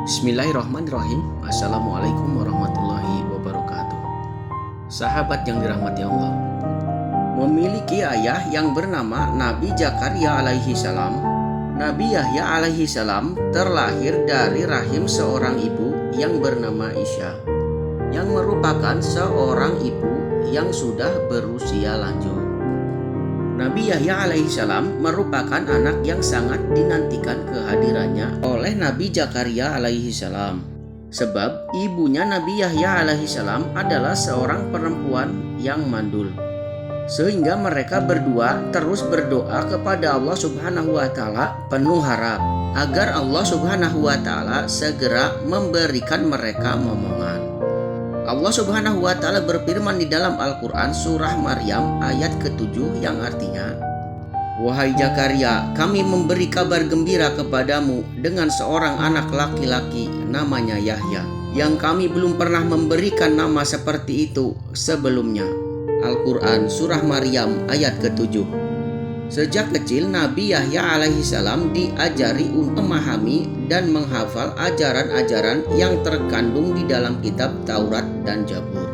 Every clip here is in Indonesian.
Bismillahirrahmanirrahim. Assalamualaikum warahmatullahi wabarakatuh. Sahabat yang dirahmati Allah, memiliki ayah yang bernama Nabi Zakaria alaihi salam. Nabi Yahya alaihi salam terlahir dari rahim seorang ibu yang bernama Isya, yang merupakan seorang ibu yang sudah berusia lanjut. Nabi Yahya alaihissalam merupakan anak yang sangat dinantikan kehadirannya oleh Nabi Zakaria alaihissalam. Sebab ibunya Nabi Yahya alaihissalam adalah seorang perempuan yang mandul. Sehingga mereka berdua terus berdoa kepada Allah Subhanahu wa taala penuh harap agar Allah Subhanahu wa taala segera memberikan mereka momongan. Allah Subhanahu wa taala berfirman di dalam Al-Qur'an surah Maryam ayat ke-7 yang artinya, "Wahai Zakaria, kami memberi kabar gembira kepadamu dengan seorang anak laki-laki namanya Yahya, yang kami belum pernah memberikan nama seperti itu sebelumnya." Al-Qur'an surah Maryam ayat ke-7. Sejak kecil Nabi Yahya alaihissalam diajari untuk memahami dan menghafal ajaran-ajaran yang terkandung di dalam kitab Taurat dan Zabur.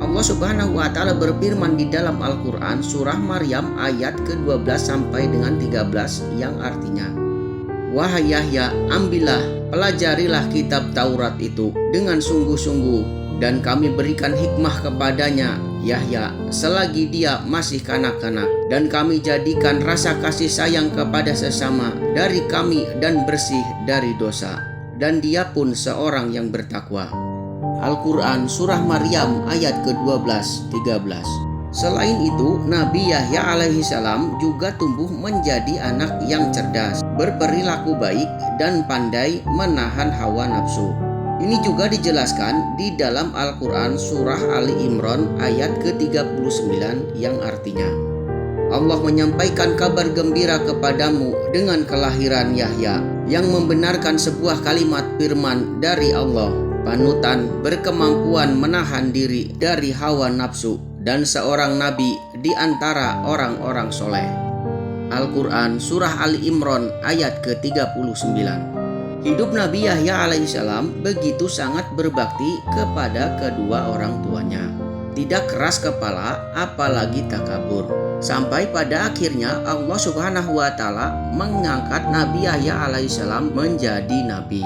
Allah Subhanahu wa taala berfirman di dalam Al-Qur'an surah Maryam ayat ke-12 sampai dengan 13 yang artinya, "Wahai Yahya, ambillah, pelajarilah kitab Taurat itu dengan sungguh-sungguh, dan kami berikan hikmah kepadanya Yahya selagi dia masih kanak-kanak, dan kami jadikan rasa kasih sayang kepada sesama dari kami dan bersih dari dosa, dan dia pun seorang yang bertakwa." Al-Quran surah Maryam ayat ke-12, 13. Selain itu, Nabi Yahya alaihissalam juga tumbuh menjadi anak yang cerdas, berperilaku baik, dan pandai menahan hawa nafsu. Ini juga dijelaskan di dalam Al-Quran surah Ali Imran ayat ke-39 yang artinya, Allah menyampaikan kabar gembira kepadamu dengan kelahiran Yahya yang membenarkan sebuah kalimat firman dari Allah, panutan, berkemampuan menahan diri dari hawa nafsu, dan seorang nabi di antara orang-orang soleh. Al-Quran surah Ali Imran ayat ke-39. Hidup Nabi Yahya alaihissalam begitu sangat berbakti kepada kedua orang tuanya. Tidak keras kepala, apalagi takabur. Sampai pada akhirnya Allah Subhanahu wa taala mengangkat Nabi Yahya alaihissalam menjadi nabi.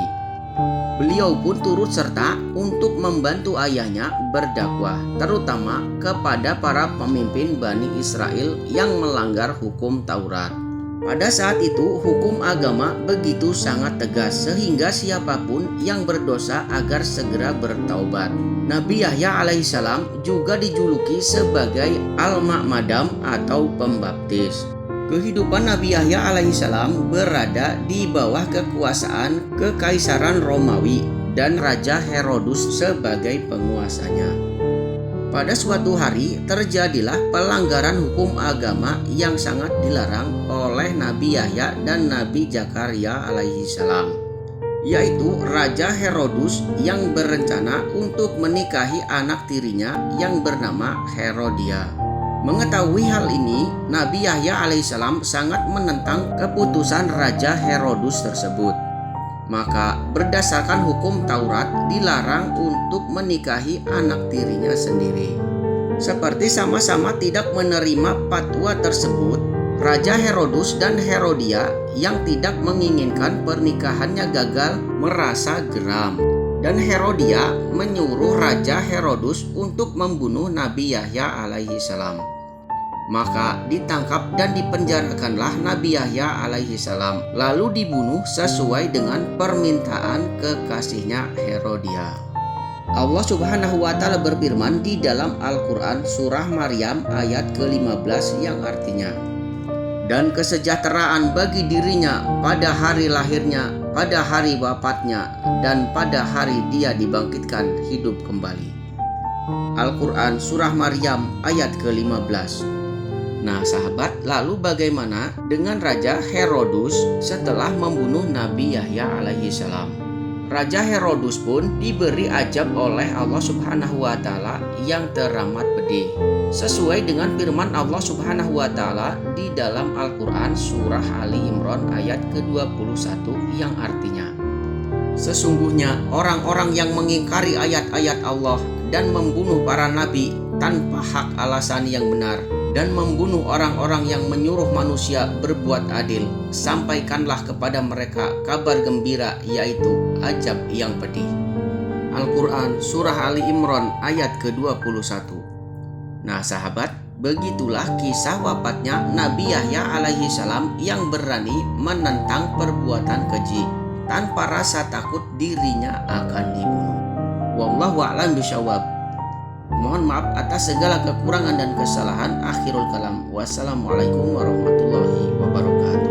Beliau pun turut serta untuk membantu ayahnya berdakwah, terutama kepada para pemimpin Bani Israel yang melanggar hukum Taurat. Pada saat itu hukum agama begitu sangat tegas sehingga siapapun yang berdosa agar segera bertaubat. Nabi Yahya alaihissalam juga dijuluki sebagai Al-Ma'madam atau pembaptis. Kehidupan Nabi Yahya alaihissalam berada di bawah kekuasaan Kekaisaran Romawi dan Raja Herodus sebagai penguasanya. Pada suatu hari terjadilah pelanggaran hukum agama yang sangat dilarang oleh Nabi Yahya dan Nabi Zakaria alaihissalam, yaitu Raja Herodus yang berencana untuk menikahi anak tirinya yang bernama Herodia. Mengetahui hal ini, Nabi Yahya alaihissalam sangat menentang keputusan Raja Herodus tersebut. Maka berdasarkan hukum Taurat dilarang untuk menikahi anak tirinya sendiri. Seperti sama-sama tidak menerima fatwa tersebut, Raja Herodus dan Herodia yang tidak menginginkan pernikahannya gagal merasa geram. Dan Herodia menyuruh Raja Herodus untuk membunuh Nabi Yahya alaihissalam. Maka ditangkap dan dipenjarakanlah Nabi Yahya alaihissalam, lalu dibunuh sesuai dengan permintaan kekasihnya Herodia. Allah Subhanahu wa taala berfirman di dalam Al-Quran surah Maryam ayat ke-15 yang artinya, "Dan kesejahteraan bagi dirinya pada hari lahirnya, pada hari wafatnya, dan pada hari dia dibangkitkan hidup kembali." Al-Quran surah Maryam ayat ke-15. Nah sahabat, lalu bagaimana dengan Raja Herodus setelah membunuh Nabi Yahya alaihissalam? Raja Herodus pun diberi ajab oleh Allah Subhanahu wa taala yang teramat pedih, sesuai dengan firman Allah Subhanahu wa taala di dalam Al-Qur'an surah Ali Imran ayat ke-21 yang artinya, Sesungguhnya orang-orang yang mengingkari ayat-ayat Allah dan membunuh para nabi tanpa hak alasan yang benar, dan membunuh orang-orang yang menyuruh manusia berbuat adil, sampaikanlah kepada mereka kabar gembira, yaitu azab yang pedih. Al-Quran Surah Ali Imran ayat ke-21. Nah sahabat, begitulah kisah wafatnya Nabi Yahya alaihi salam yang berani menentang perbuatan keji tanpa rasa takut dirinya akan dibunuh. Wallahu a'lam bishawab. Mohon maaf atas segala kekurangan dan kesalahan. Akhirul kalam. Wassalamualaikum warahmatullahi wabarakatuh.